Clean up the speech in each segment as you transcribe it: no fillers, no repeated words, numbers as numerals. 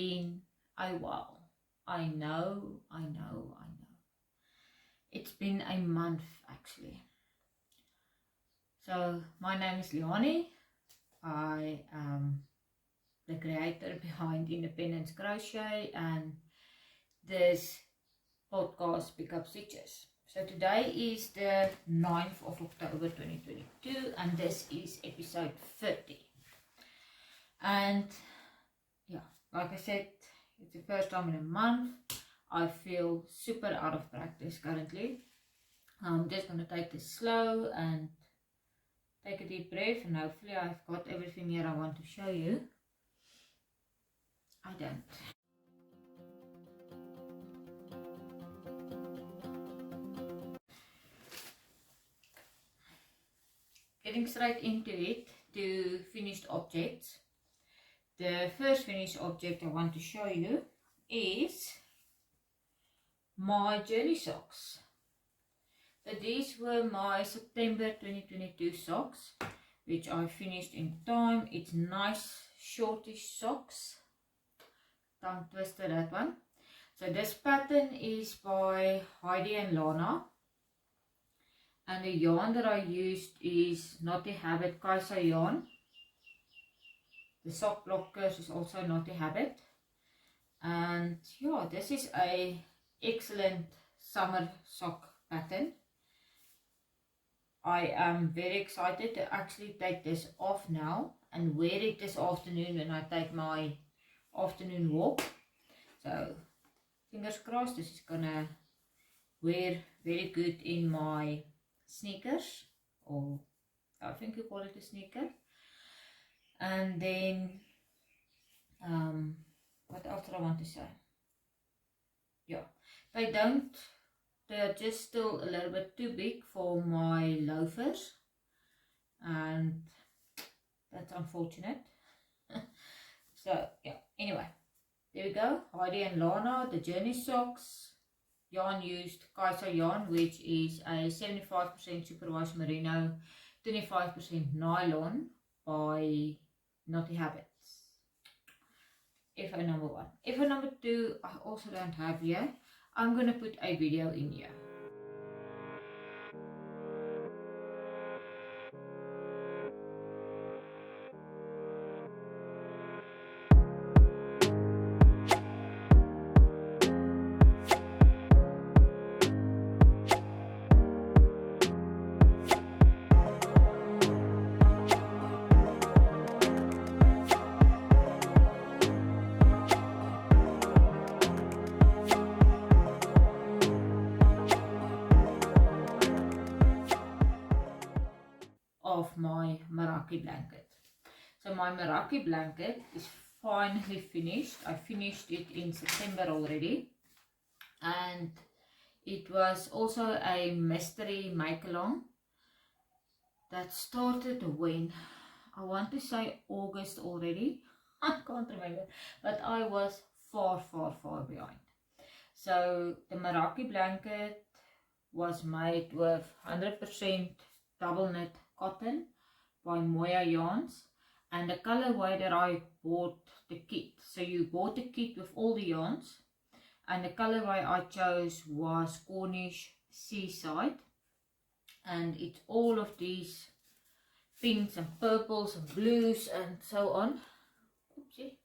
been a while. I know. It's been a month actually. So my name is Yarnie. I am the creator behind Independence Crochet and this podcast Pick Up Stitches. So today is the 9th of October 2022 and this is episode 30. And yeah, like I said, it's the first time in a month. I feel super out of practice currently. I'm just going to take this slow and take a deep breath, and hopefully I've got everything here I want to show you. I don't. Getting straight into it, to finished objects. The first finished object I want to show you is my journey socks. So these were my September 2022 socks, which I finished in time. It's nice shortish socks. Tongue twister, that one. So this pattern is by Heidi and Lana. And the yarn that I used is Knotty Habit Kaiser yarn. The sock blockers is also Knotty Habit. And yeah, this is a excellent summer sock pattern. I am very excited to actually take this off now and wear it this afternoon when I take my afternoon walk. So fingers crossed, this is gonna wear very good in my sneakers, or I think you call it a sneaker. And then what else do I want to say? Yeah, they're just still a little bit too big for my loafers, and that's unfortunate. So yeah, anyway, there we go. Heidi and Lana, the journey socks. Yarn used Kaiser yarn, which is a 75% superwash merino, 25% nylon by Knotty Habits. FO number 1. FO number 2 I also don't have here. I'm going to put a video in here. Of my Meraki blanket. So my Meraki blanket is finally finished. I finished it in September already, and it was also a mystery make-along that started when, I want to say August already. I can't remember, but I was far behind. So the Meraki blanket was made with 100% double knit cotton by Moya yarns, and the colorway that I bought the kit. So you bought the kit with all the yarns, and the colorway I chose was Cornish Seaside, and it's all of these pinks and purples and blues and so on. Oopsie.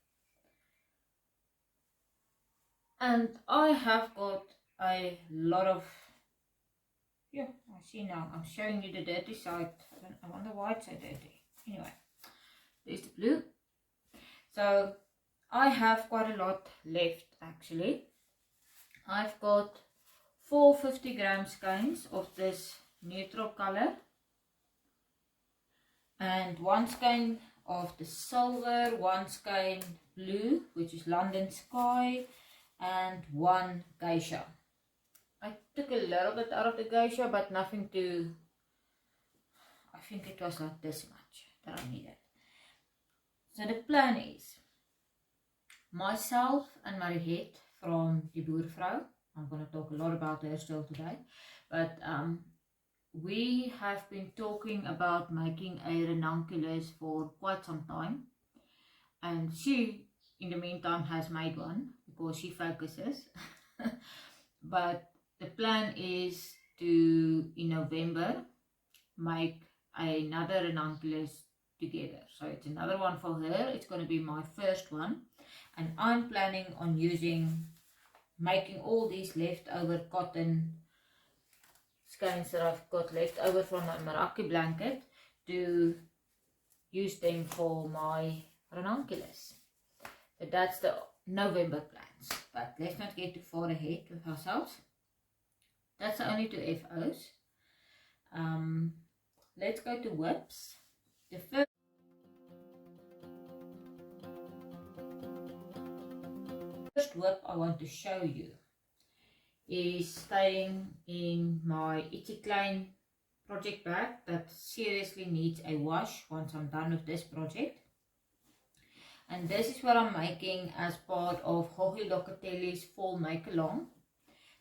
And I have got a lot of, yeah, I see now. I'm showing you the dirty side. I wonder why it's so dirty. Anyway, there's the blue. So I have quite a lot left actually. I've got 4 50-gram skeins of this neutral color, and 1 skein of the silver, 1 skein blue, which is London Sky, and 1 geisha. I took a little bit out of the geisha, but nothing to, I think it was like this much that I needed. So the plan is, myself and Mariette from Die Boervrou, I'm going to talk a lot about her still today, but we have been talking about making a ranunculus for quite some time, and she in the meantime has made one because she focuses. But the plan is to, in November, make another ranunculus together. So it's another one for her. It's going to be my first one. And I'm planning on making all these leftover cotton skeins that I've got left over from my Meraki blanket to use them for my ranunculus. So that's the November plans. But let's not get too far ahead with ourselves. That's the only 2 FOs. Let's go to whips. The first whip I want to show you is staying in my Ietsie Klein project bag that seriously needs a wash once I'm done with this project. And this is what I'm making as part of Joji Locatelli's fall make-along.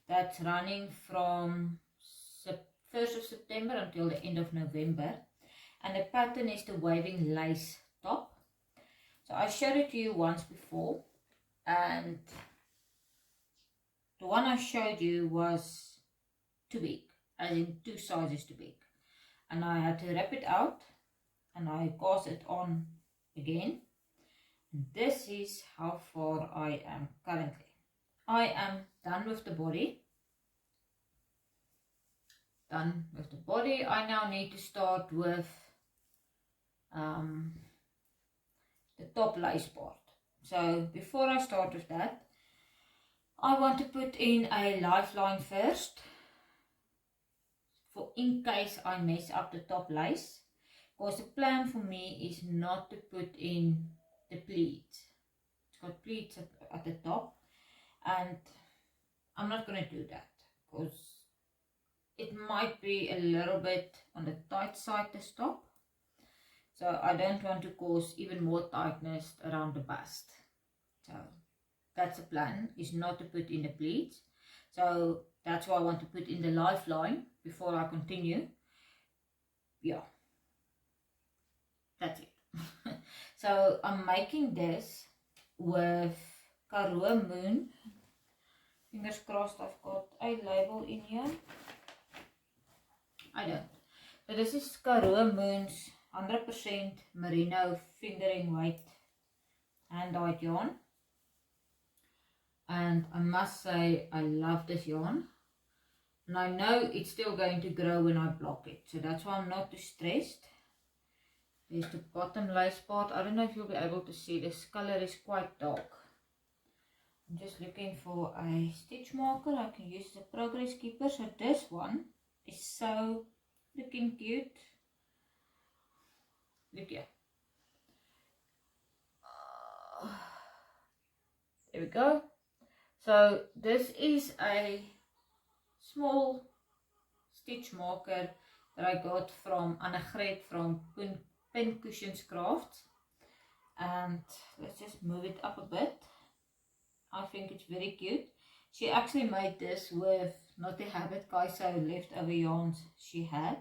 That's running from 1st of September until the end of November. And the pattern is the waving lace top. So I showed it to you once before. And the one I showed you was too big, as in 2 sizes too big. And I had to rip it out and I cast it on again. And this is how far I am currently. I am done with the body. Done with the body. I now need to start with the top lace part. So before I start with that, I want to put in a lifeline first, for in case I mess up the top lace, because the plan for me is not to put in the pleats. It's got pleats at the top, and I'm not going to do that because it might be a little bit on the tight side to stop. So I don't want to cause even more tightness around the bust. So that's the plan, is not to put in the pleats. So that's why I want to put in the lifeline before I continue. Yeah, that's it. So I'm making this with Karoo Moon. Fingers crossed I've got a label in here. I don't. So this is Karoo Moon's 100% merino fingering weight hand-dyed yarn. And I must say I love this yarn. And I know it's still going to grow when I block it. So that's why I'm not too stressed. There's the bottom lace part. I don't know if you'll be able to see. This color is quite dark. I'm just looking for a stitch marker I can use as a progress keeper. So this one is so freaking cute. Look here. There we go. So this is a small stitch marker that I got from Annegret from Pincushions Crafts. And let's just move it up a bit. I think it's very cute. She actually made this with Knotty Habit, so leftover yarns she had.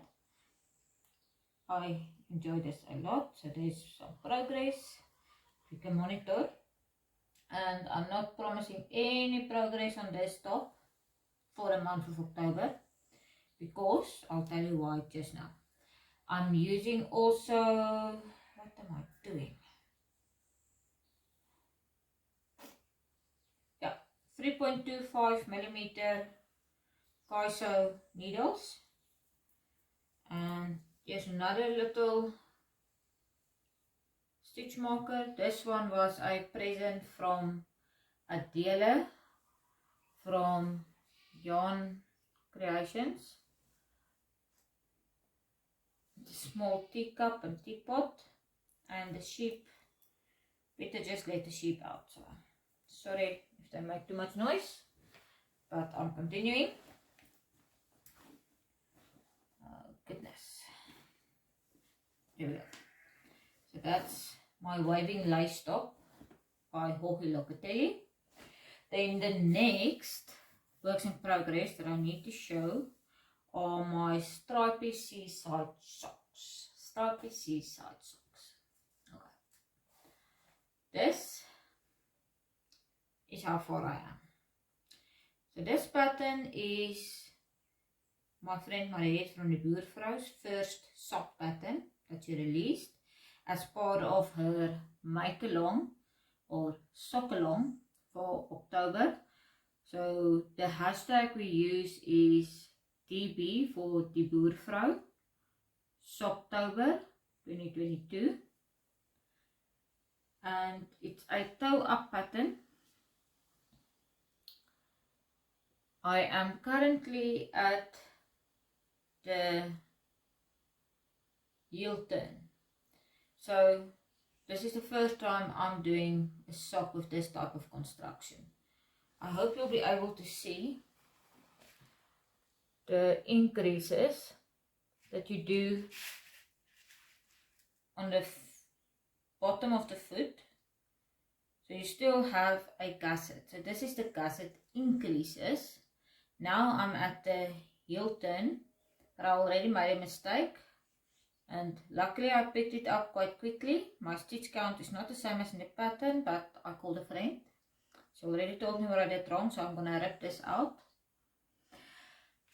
I enjoy this a lot. So there's some progress. You can monitor. And I'm not promising any progress on this top for the month of October, because I'll tell you why just now. I'm using also, what am I doing? Yeah, 3.25mm Kaiso needles. And here's another little stitch marker. This one was a present from Adele from YarnCreations. The small teacup and teapot, and the sheep. Better just let the sheep out. So sorry if they make too much noise, but I'm continuing. Oh goodness. Here we go. So that's my waving lace top by Joji Locatelli. Then the next works in progress that I need to show are my Stripey Seaside socks. Stripey Seaside socks. Okay. This is how far I am. So this pattern is my friend Mariette from Die Boervrou's first sock pattern that she released as part of her make-along or sock-along for October. So the hashtag we use is DB for Die Boervrou Socktober 2022, and it's a toe up pattern. I am currently at the heel turn, so this is the first time I'm doing a sock with this type of construction. I hope you'll be able to see the increases that you do on the bottom of the foot. So you still have a gusset. So this is the gusset increases. Now I'm at the heel turn, but I already made a mistake, and luckily I picked it up quite quickly. My stitch count is not the same as in the pattern, but I called a friend. She already told me what I did wrong, so I'm going to rip this out.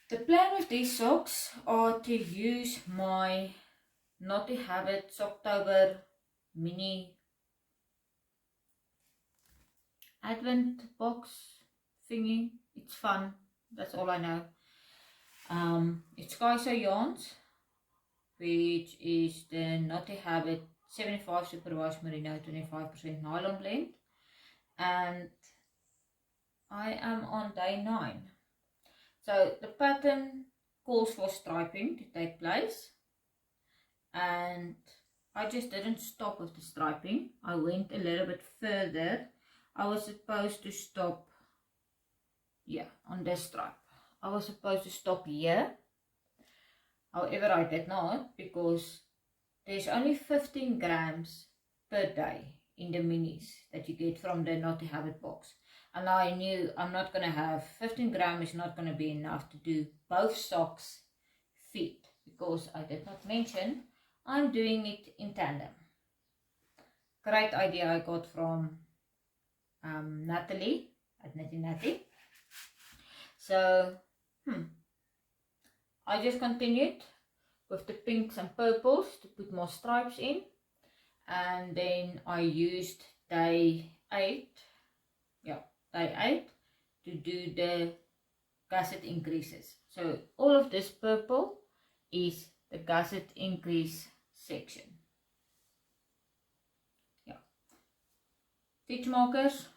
The plan with these socks are to use my Knotty Habit Socktober mini advent box thingy. It's fun, that's all I know. It's Kaiso yarns, which is the Knotty Habit 75 superwash merino 25% nylon blend, and I am on day 9. So the pattern calls for striping to take place, and I just didn't stop with the striping. I went a little bit further. I was supposed to stop, yeah, on this stripe. I was supposed to stop here. However, I did not, because there's only 15 grams per day in the minis that you get from the Knotty Habit box. And I knew I'm not going to have 15 grams, is not going to be enough to do both socks feet, because I did not mention I'm doing it in tandem. Great idea I got from Natalie at Natty. So I just continued with the pinks and purples to put more stripes in, and then I used day 8 to do the gusset increases. So all of this purple is the gusset increase section. Yeah. Stitch markers.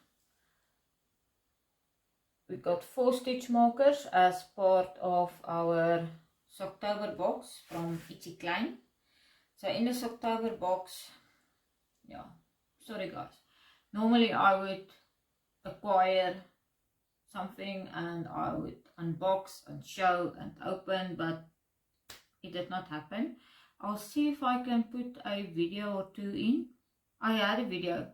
We got 4 stitch markers as part of our Socktober box from Ietsie Klein. So in the Socktober box, yeah, sorry guys, normally I would acquire something and I would unbox and show and open, but it did not happen. I'll see if I can put a video or 2 in. I had a video,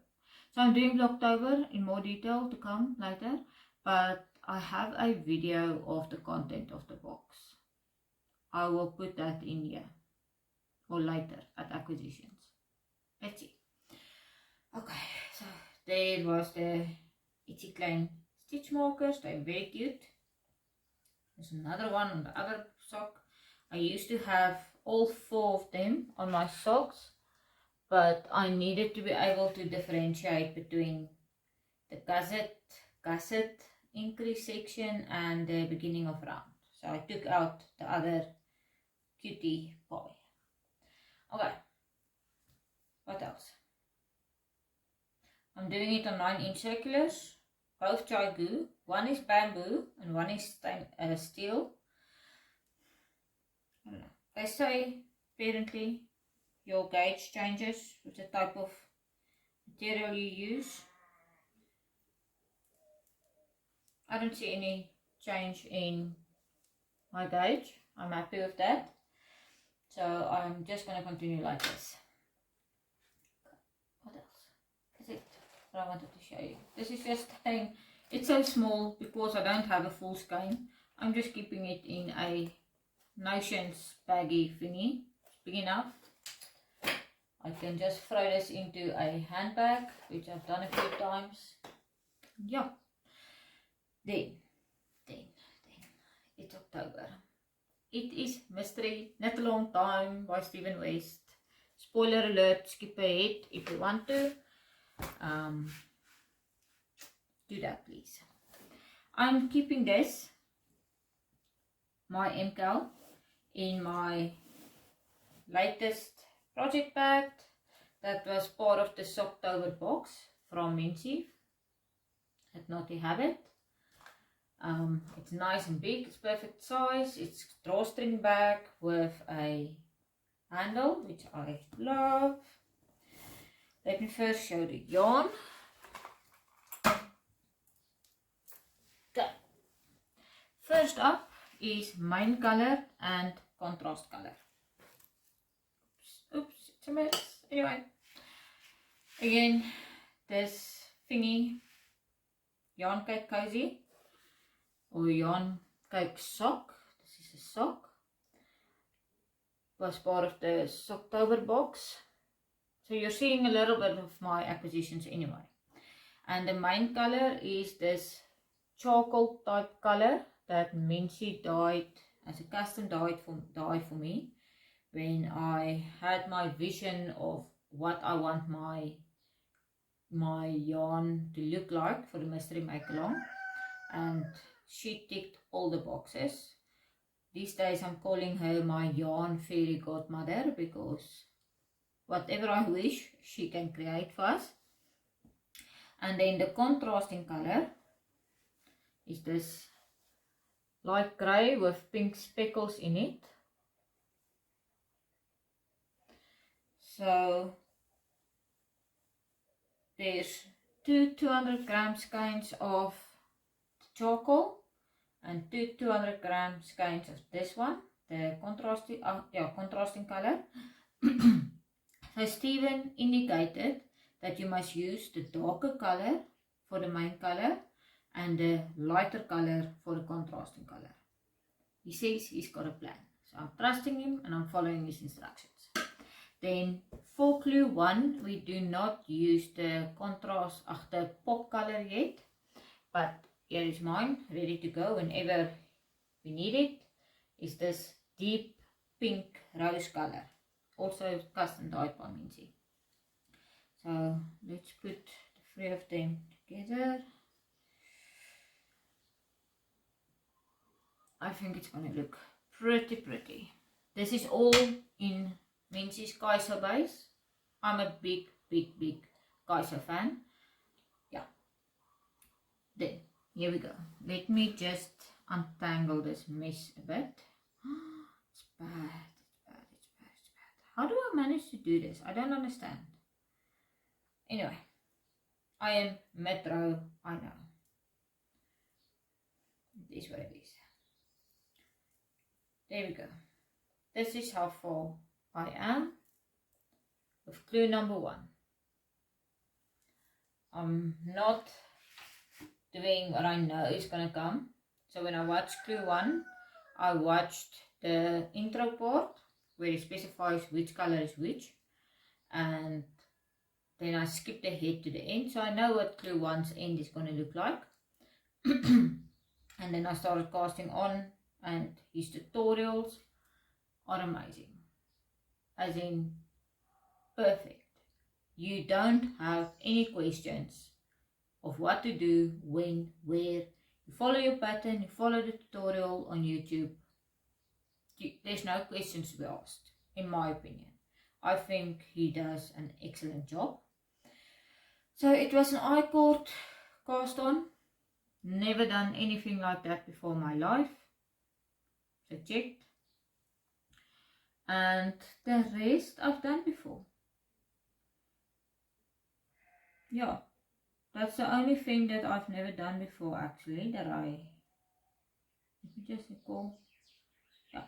so I'm doing Vlogtober in more detail to come later, but I have a video of the content of the box. I will put that in here or later at acquisitions. Let's see. Okay, so there was the Ietsie Klein stitch markers. They're very cute. There's another one on the other sock. I used to have all 4 of them on my socks, but I needed to be able to differentiate between the gusset increase section and the beginning of round. So I took out the other cutie pie. Okay, what else? I'm doing it on 9-inch circulars, both Chaigu. One is bamboo and one is steel. I don't know. They say apparently your gauge changes with the type of material you use. I don't see any change in my gauge. I'm happy with that. So I'm just going to continue like this. What else? That's it that I wanted to show you. This is just saying it's so small because I don't have a full skein. I'm just keeping it in a Notions baggy thingy. It's big enough. I can just throw this into a handbag, which I've done a few times. yeah, then it's October. It is Mystery Not a Long Time by Stephen West. Spoiler alert, skip ahead if you want to. Do that please. I'm keeping this, my MKAL, in my latest project bag that was part of the Socktober box from Miensie at Knotty Habit. It's nice and big, it's perfect size, it's drawstring bag with a handle, which I love. Let me first show the yarn. Okay. First up is main color and contrast color. Oops, it's a mess. Anyway, again, this thingy, yarn cake cozy or yarn cake sock. This is a sock. Was part of the Socktober box. So you're seeing a little bit of my acquisitions anyway. And the main color is this charcoal type color that Miensie dyed as a custom dye for me when I had my vision of what I want my yarn to look like for the Mystery Make-Along, and she ticked all the boxes. These days I'm calling her my yarn fairy godmother because whatever I wish she can create for us. And then the contrasting color is this light grey with pink speckles in it. So there's two 200 gram skeins of charcoal and two 200 gram skeins of this one, the contrasting color. So Stephen indicated that you must use the darker color for the main color and the lighter color for the contrasting color. He says he's got a plan. So I'm trusting him and I'm following his instructions. Then for clue 1, we do not use the contrast, the pop color yet. But here is mine, ready to go whenever we need it. Is this deep pink rose color. Also custom dyed by Miensie. So let's put the three of them together. I think it's going to look pretty. This is all in Miensie's Kaiser base. I'm a big Kaiser fan. Yeah. Then, here we go. Let me just untangle this mess a bit. It's bad. How do I manage to do this? I don't understand. Anyway, I am metro, I know. It is what it is. There we go. This is how far I am with clue number 1. I'm not doing what I know is going to come. So when I watched clue 1, I watched the intro part where it specifies which color is which, and then I skipped ahead to the end, so I know what clue 1's end is going to look like. And then I started casting on, and his tutorials are amazing, as in perfect. You don't have any questions of what to do, when, where. You follow your pattern, you follow the tutorial on YouTube. There's no questions to be asked, in my opinion. I think he does an excellent job. So it was an I-cord cast on. Never done anything like that before in my life. So checked. And the rest I've done before. Yeah. That's the only thing that I've never done before actually. Let me just recall. Yeah.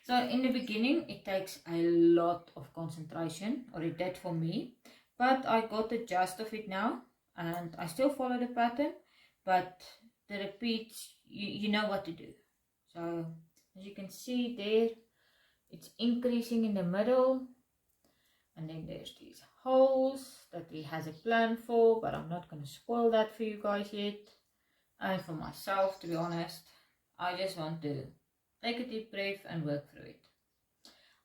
So in the beginning it takes a lot of concentration, or it did for me, but I got the gist of it now, and I still follow the pattern, but the repeats, you know what to do. So as you can see there, it's increasing in the middle, And then there's these holes that he has a plan for, but I'm not going to spoil that for you guys yet. And for myself, to be honest, I just want to take a deep breath and work through it.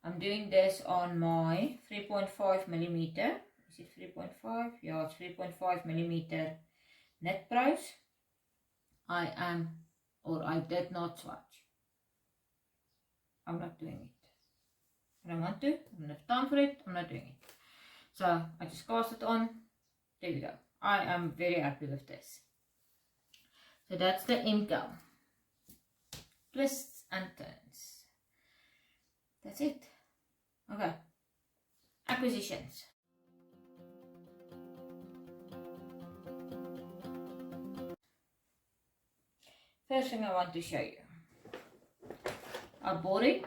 I'm doing this on my 3.5 millimeter. Is it 3.5? Yeah, it's 3.5 millimeter Knit Pros. I did not swatch. I'm not doing it. I don't want to. I don't have time for it. I'm not doing it. So I just cast it on. There we go. I am very happy with this. So that's the MKAL. Twists and turns. That's it. Okay. Acquisitions. First thing I want to show you. I bought it.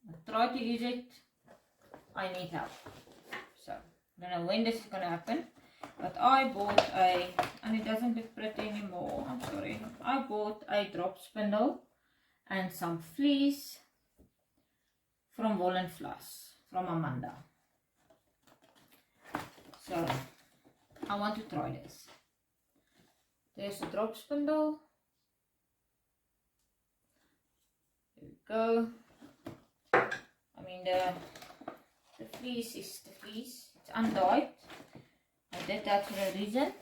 I tried to use it. I need help. So, I don't know when this is going to happen. But I bought and it doesn't look pretty anymore. I'm sorry. I bought a drop spindle and some fleece from Wool and Floss from Amanda. So, I want to try this. There's the drop spindle. There we go. I mean the fleece is the fleece. It's undyed. I did that for a reason.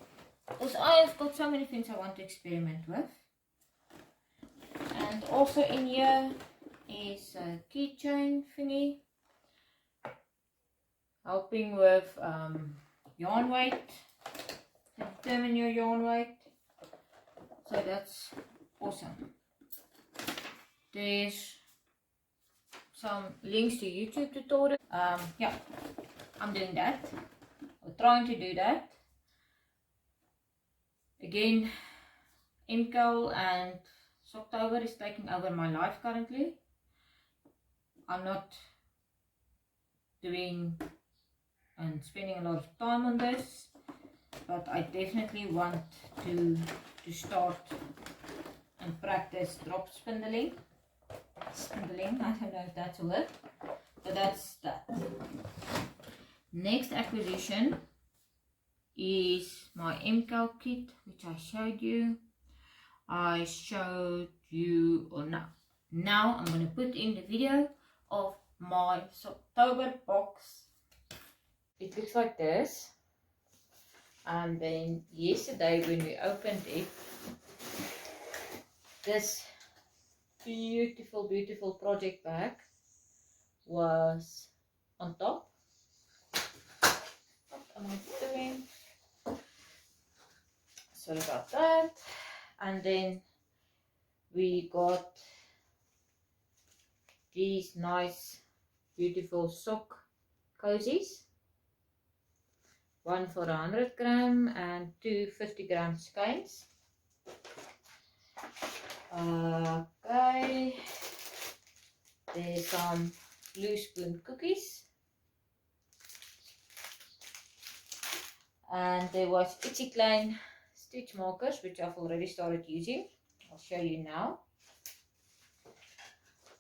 Because I have got so many things I want to experiment with. And also in here is a keychain thingy. Helping with yarn weight. Determine your yarn weight. So that's awesome. There's some links to YouTube tutorials. Yeah, I'm doing that. Or trying to do that. Again, MKAL and October is taking over my life currently. I'm not doing and spending a lot of time on this, but I definitely want to start and practice drop spindling. Spindling, I don't know if that's a word, but that's that. Next acquisition is my MKAL kit, which I showed you. Or now I'm going to put in the video of my October box. It looks like this. And then yesterday when we opened it, this beautiful project bag was on top. What am I doing? Sorry about that. And then we got these nice beautiful sock cozies. One for 100 gram and two 50 gram skeins. Okay, there's some blue spoon cookies. And there was Ietsie Klein stitch markers, which I've already started using. I'll show you now.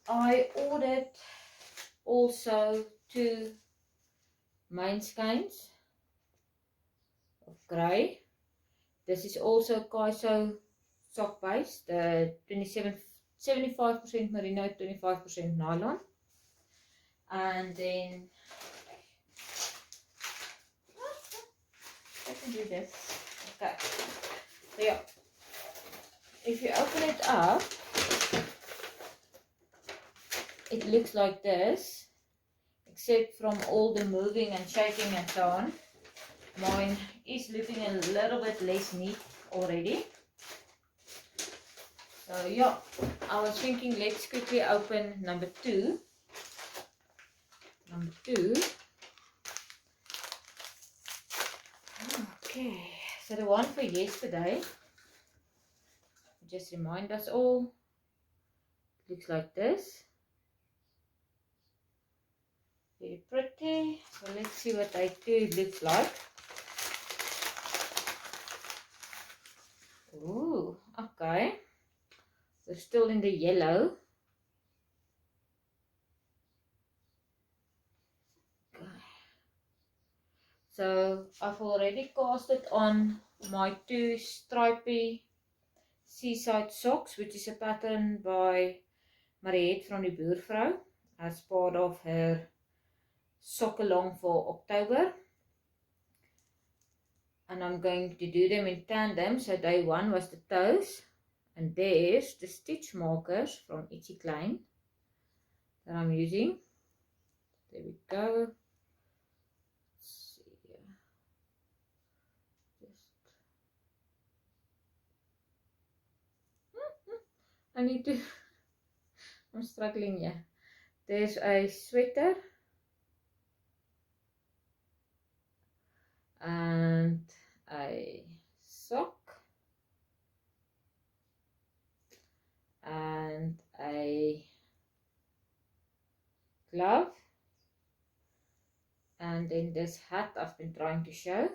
I ordered also two main skeins of grey. This is also Kaiso sock base, the 75% merino, 25% nylon. And then I can do this. Okay. So yeah, if you open it up, it looks like this, except from all the moving and shaking and so on. Mine is looking a little bit less neat already. So yeah, I was thinking let's quickly open number two. Okay, so the one for yesterday, just remind us all, it looks like this. Very pretty. So let's see what day two looks like. Ooh, okay. We're still in the yellow. Okay. I've already casted on my 2 Stripey Seaside socks, which is a pattern by Mariette from Die Boervrou as part of her sock along for October. And I'm going to do them in tandem. So day 1 was the toes, and there's the stitch markers from Ietsie Klein that I'm using. There we go. Let's see here. I need to, I'm struggling here. There's a sweater and a sock and a glove, and then this hat I've been trying to show.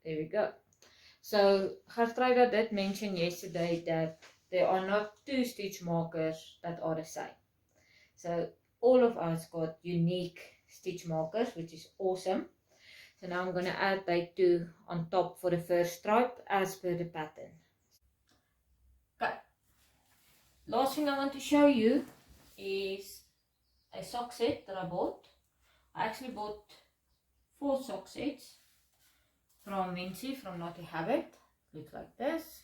There we go. So Getruida did mention yesterday that there are not 2 stitch markers that are the same. So all of us got unique stitch markers, which is awesome. So now I'm going to add day 2 on top for the first stripe as per the pattern. Okay. Last thing I want to show you is a sock set that I bought. I actually bought 4 sock sets from Miensie from Knotty Habit. Looks like this.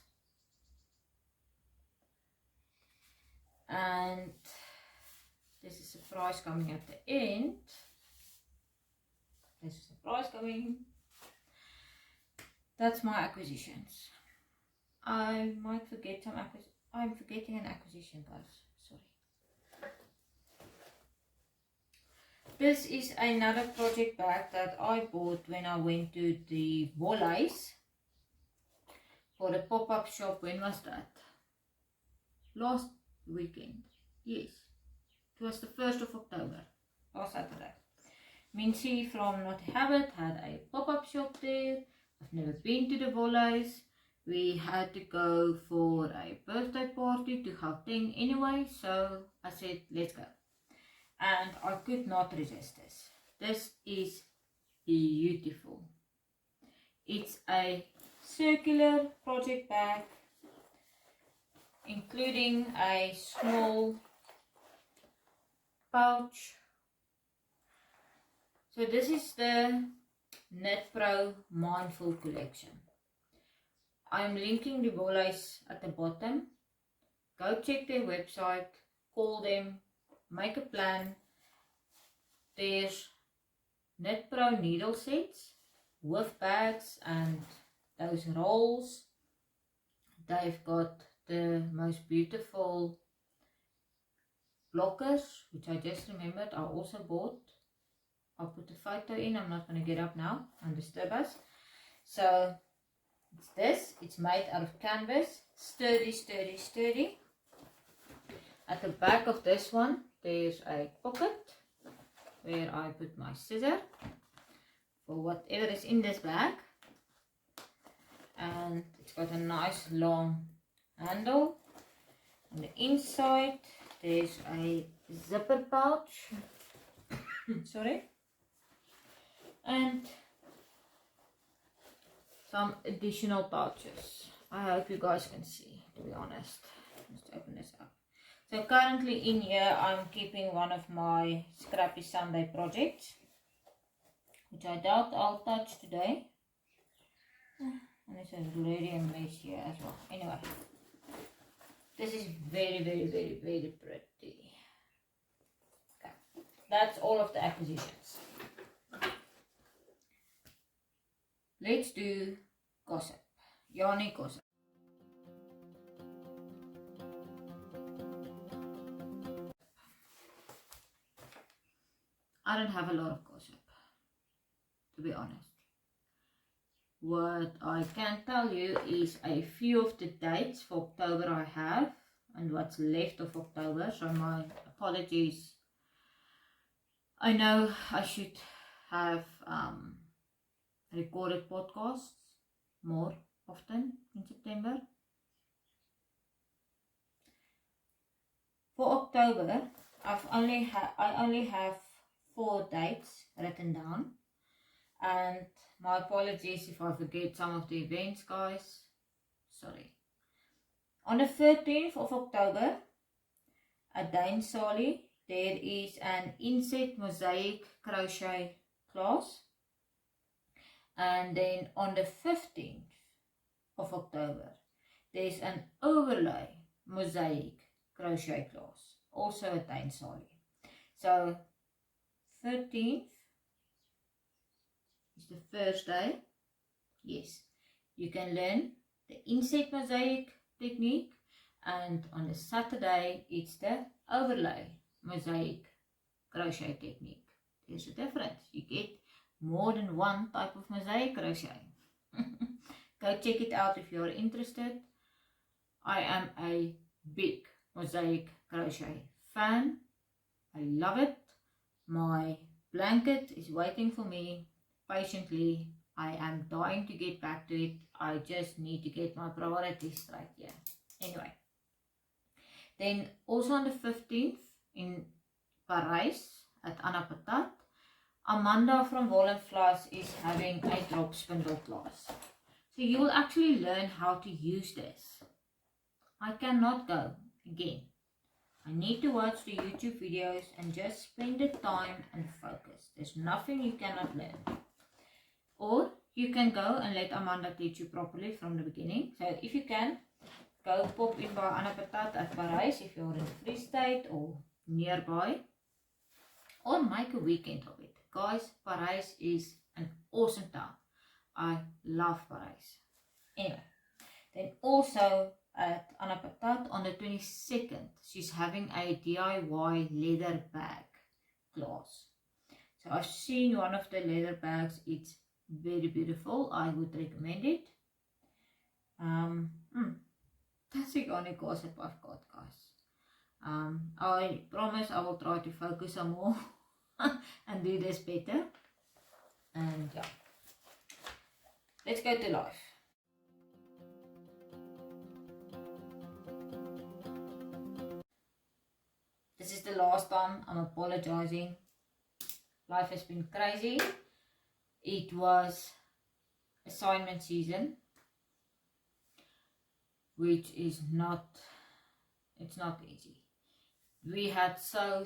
And there's a surprise coming at the end. There's a surprise coming. That's my acquisitions. I might forget some I'm forgetting an acquisition, guys. Sorry. This is another project bag that I bought when I went to the Volleys for the pop-up shop. When was that? Last weekend. Yes. It was the 1st of October. Last Saturday. Miensie from Knotty Habit had a pop-up shop there. I've never been to the Volleys. We had to go for a birthday party to Gauteng anyway, so I said let's go. And I could not resist this. This is beautiful. It's a circular project bag, including a small pouch. So this is the Knit Pro Mindful collection. I'm linking the Volleys at the bottom. Go check their website, call them, make a plan. There's Knit Pro needle sets with bags and those rolls. They've got the most beautiful blockers, which I just remembered I also bought. I'll put a photo in. I'm not going to get up now and disturb us. So it's this. It's made out of canvas. Sturdy, sturdy, sturdy. At the back of this one, there's a pocket where I put my scissor for whatever is in this bag. And it's got a nice long handle. On the inside, there's a zipper pouch. Sorry. And some additional pouches. I hope you guys can see, to be honest. Let's open this up. So currently in here I'm keeping one of my Scrappy Sunday projects, which I doubt I'll touch today. And it's already a mess here as well. Anyway, this is very, very, very, very pretty. Okay. That's all of the acquisitions. Let's do gossip. Yarnie Gossip. I don't have a lot of gossip, to be honest. What I can tell you is a few of the dates for October I have, and what's left of October, so my apologies. I know I should have recorded podcasts more often in September. For October, I only have 4 dates written down. And my apologies if I forget some of the events, guys. Sorry. On the 13th of October, at Dyers, there is an inset mosaic crochet class. And then on the 15th of October, there's an overlay mosaic crochet class, also at Dyers. So 13th is the first day. Yes, you can learn the inset mosaic technique, and on the Saturday it's the overlay mosaic crochet technique. There's a difference. You get more than one type of mosaic crochet. Go check it out if you're interested. I am a big mosaic crochet fan. I love it. My blanket is waiting for me patiently. I am dying to get back to it. I just need to get my priorities straight here. Anyway, then also on the 15th in Paris at Annegret, Amanda from Wallenflies is having a drop spindle class. So you will actually learn how to use this. I cannot go again. I need to watch the YouTube videos and just spend the time and focus. There's nothing you cannot learn. Or you can go and let Amanda teach you properly from the beginning. So if you can, go pop in by Annegret at Paris if you're in the Free State or nearby. Or make a weekend of it. Guys, Paris is an awesome town. I love Paris. Anyway, then also at Annegret on the 22nd, she's having a DIY leather bag class. So I've seen one of the leather bags. It's very beautiful. I would recommend it. That's the Yarnie Gossip I've got, guys. I promise I will try to focus some more and do this better. And yeah, let's go to life. This is the last time. I'm apologizing. Life has been crazy. It was assignment season, which is not, it's not easy. We had so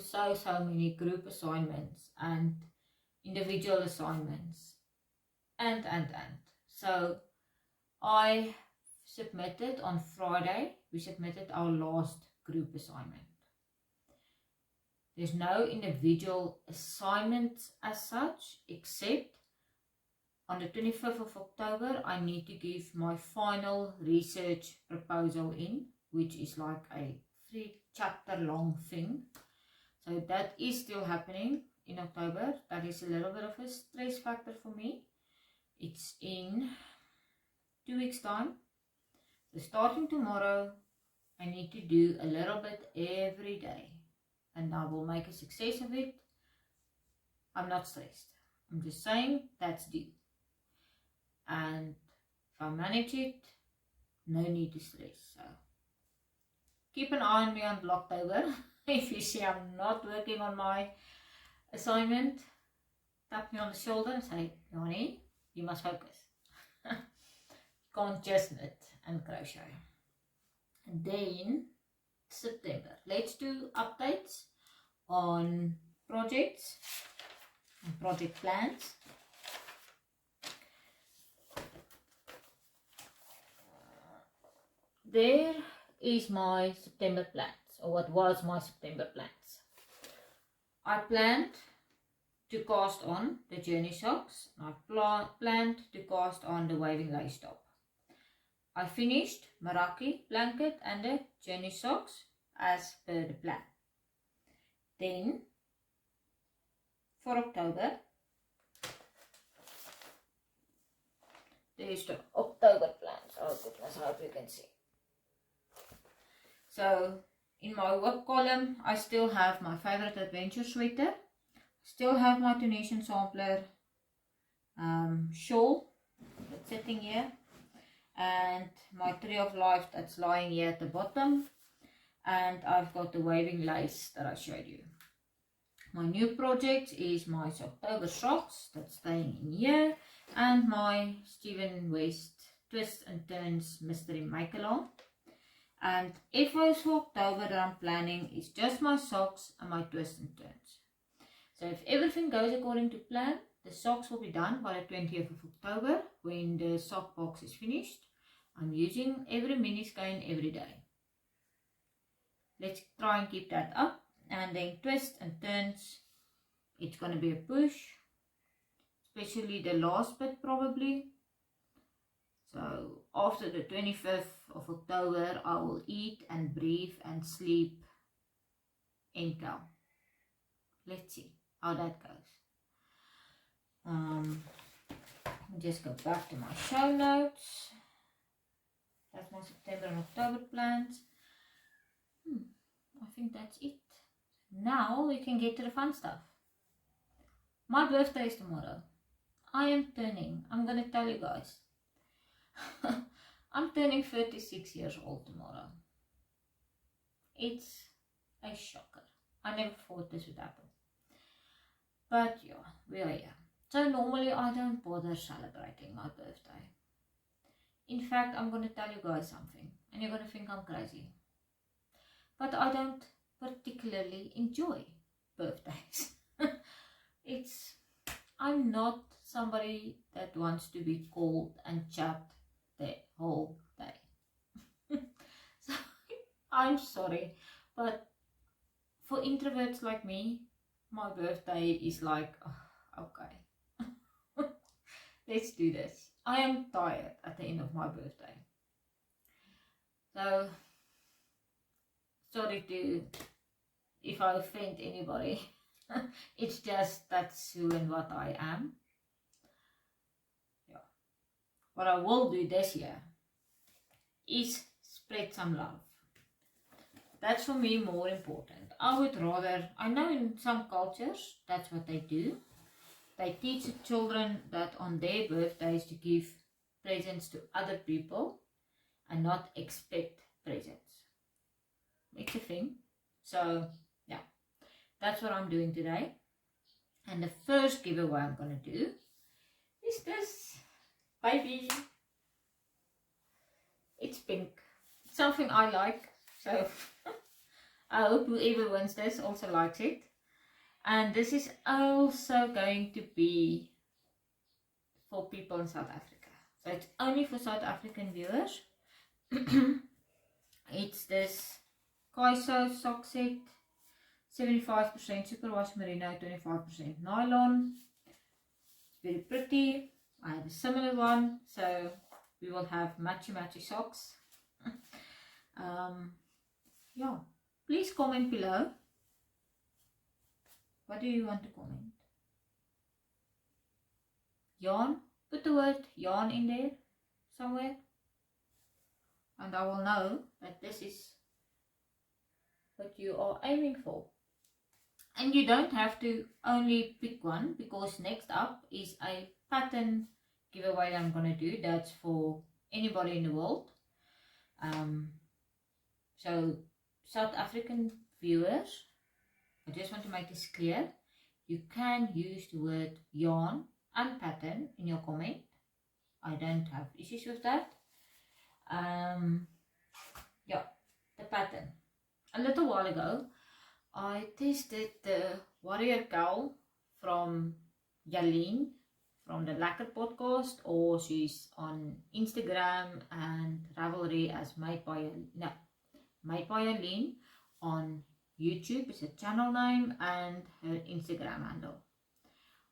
many group assignments and individual assignments and. So I submitted on Friday, we submitted our last group assignment. There's no individual assignments as such, except on the 25th of October, I need to give my final research proposal in, which is like a 3-chapter long thing. So that is still happening in October. That is a little bit of a stress factor for me. It's in 2 weeks time. So starting tomorrow, I need to do a little bit every day. And I will make a success of it. I'm not stressed. I'm just saying that's due. And if I manage it, no need to stress. So keep an eye on me on Blocktober. If you see I'm not working on my assignment, tap me on the shoulder and say, Yarnie, you must focus. You can't just knit and crochet. And then September. Let's do updates on projects and project plans. There is my September plans, or what was my September plans. I planned to cast on the journey socks. I planned to cast on the waving lace top. I finished Meraki blanket and the journey socks as per the plan. Then for October, there's the October plans. Oh goodness, I hope you can see. So in my work column, I still have my favorite adventure sweater. Still have my Tunisian sampler shawl that's sitting here. And my tree of life that's lying here at the bottom. And I've got the waving lace that I showed you. My new project is my October socks that's staying in here, and my Steven West Twists and Turns Mystery Make-Along. And FOs for October that I'm planning is just my socks and my Twists and Turns. So if everything goes according to plan, the socks will be done by the 20th of October when the sock box is finished. I'm using every mini skein every day. Let's try and keep that up. And then Twists and Turns, it's going to be a push, especially the last bit probably. So after the 25th of October, I will eat and breathe and sleep MKAL. Let's see how that goes. Just go back to my show notes. That's my September and October plans. I think that's it. Now we can get to the fun stuff. My birthday is tomorrow. I am turning, I'm going to tell you guys. I'm turning 36 years old tomorrow. It's a shocker. I never thought this would happen. But yeah, we are here. So normally I don't bother celebrating my birthday. In fact, I'm going to tell you guys something. And you're going to think I'm crazy. But I don't particularly enjoy birthdays. I'm not somebody that wants to be called and chat the whole day. So I'm sorry, but for introverts like me, my birthday is like, oh, okay, let's do this. I am tired at the end of my birthday. So sorry if I offend anybody. It's just that's who and what I am. Yeah. What I will do this year is spread some love. That's for me more important. I would rather, I know in some cultures that's what they do. They teach the children that on their birthdays to give presents to other people and not expect presents. It's a thing. So yeah, that's what I'm doing today. And the first giveaway I'm going to do is this baby. It's pink. It's something I like. So I hope whoever wins this also likes it. And this is also going to be for people in South Africa. So it's only for South African viewers. It's this Kaiso sock set, 75% superwash merino, 25% nylon. It's very pretty. I have a similar one, so we will have matchy socks. Yeah, please comment below. What do you want to comment? Yarn, put the word yarn in there somewhere, and I will know that this is what you are aiming for. And you don't have to only pick one, because next up is a pattern giveaway I'm going to do. That's for anybody in the world. So South African viewers, I just want to make this clear. You can use the word yarn and pattern in your comment. I don't have issues with that. Yeah, the pattern. A little while ago, I tested the Warrior Cowl from Jalene from the Lekker podcast, or she's on Instagram and Ravelry as Made by Jalene on YouTube is a channel name and her Instagram handle.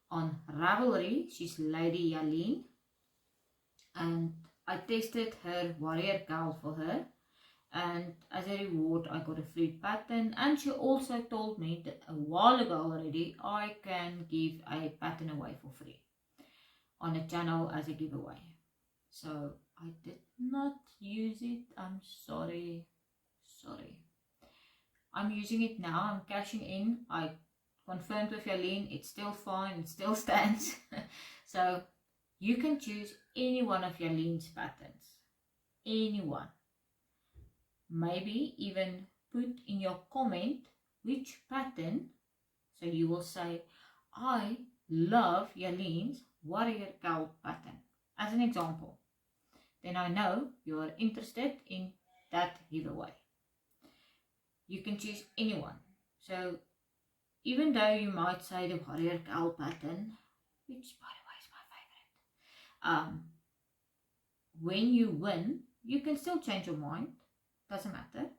On Ravelry, she's Lady Jalene, and I tested her Warrior Cowl for her. And as a reward I got a free pattern, and she also told me that a while ago already I can give a pattern away for free on a channel as a giveaway. So I did not use it. I'm sorry. I'm using it now. I'm cashing in. I confirmed with Jalene, it's still fine, it still stands. So you can choose any one of Jalene's patterns. Anyone. Maybe even put in your comment which pattern So you will say, I love Jalene's warrior cowl pattern, as an example. Then I know you are interested in that giveaway. You can choose anyone. So even though you might say the warrior cowl pattern, which by the way is my favorite, when you win, you can still change your mind. Doesn't matter.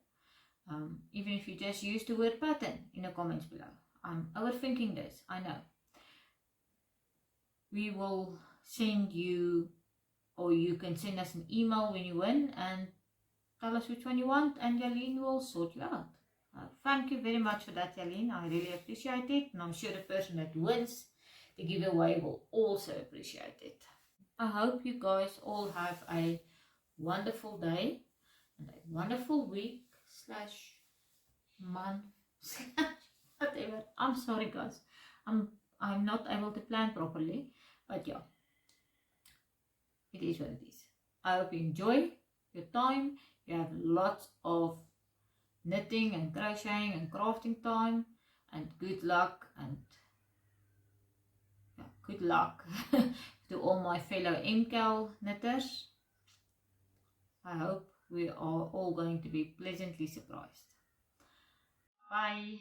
Even if you just use the word pattern in the comments below. I'm overthinking this, I know. We will send you, or you can send us an email when you win and tell us which one you want, and Jalene will sort you out. Thank you very much for that, Jalene. I really appreciate it, and I'm sure the person that wins the giveaway will also appreciate it. I hope you guys all have a wonderful day and a wonderful week / month / whatever. I'm sorry guys, I'm not able to plan properly, but yeah, it is what it is. I hope you enjoy your time. You have lots of knitting and crocheting and crafting time, and good luck, and yeah, good luck to all my fellow MKAL knitters. I hope we are all going to be pleasantly surprised. Bye.